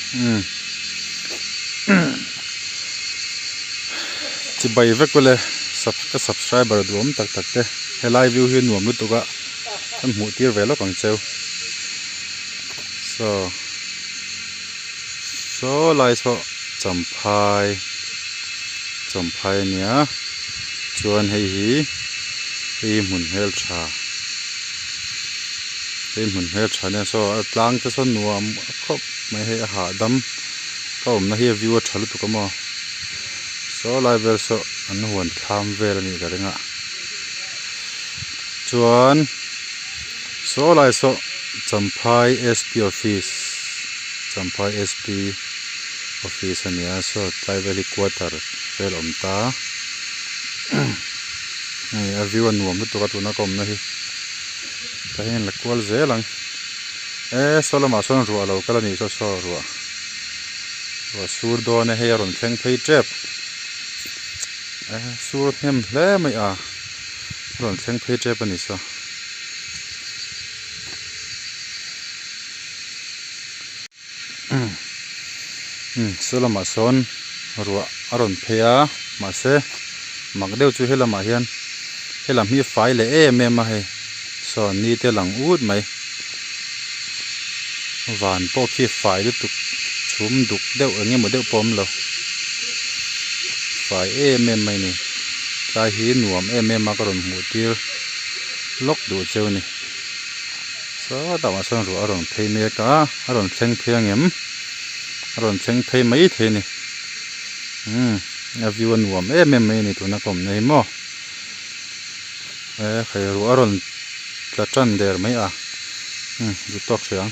จิบายเวกเลยsubscriber รวมตักเตให้ไลฟ์วิวเห็นหนวมนุตัวก็ทำหูตีร์เวลของเจ้า so ไลฟ์so จำพายเนี่ยชวนให้หมุนเฮลชาเนี่ย so ล้างจะสนวมครบไม่ให้อาหารดำก็ไม่ให้วิวชัลตุกมั้ง so ไลฟ์เวล so อันหัวทำเวลนี่กันเลยนะชวน so ไลฟ์ so จำพาย SP office อันนี้ so ไลฟ์เวลควอเตอร์เวลอมตานี่วิวหนวมตัวก็ตัวนักอมนะฮีแต่เห็นละกวลเจลังโซลมาส่วนรัวเราก็เลยนี่โซรัวสูดโดนให้รอนแข็งไปเจ็บสูดเห็มเล่ไม่รอนแข็งไปเจ็บปนิสโซลมาส่วนรัวรอนเพียมาเสมักเดียวจู่เฮลมาเฮียนเฮลมีไฟเลยเมมาให้สอนนี่เตลังอูดไหมหวานพวกขี้ไฟด้วยตุกชุ่มดุกเดียวอย่างเงี้ยหมดเดียวปมเราไฟเมไม่นี่กายหินหนวมเมมากระดมหูตีล็อกดูเจ้านี่สอดาวส่วนรัวอารมณ์เพย์เมกาอารมณ์เชงเพย์เงี้ยอารมณ์เชงเพย์ไม่เทนี่วิวหนวมเมไม่นี่ตัวนักผมในหม้อใครรู้อารมณ์ละจันเดอร์ไหมดูตอกเสียง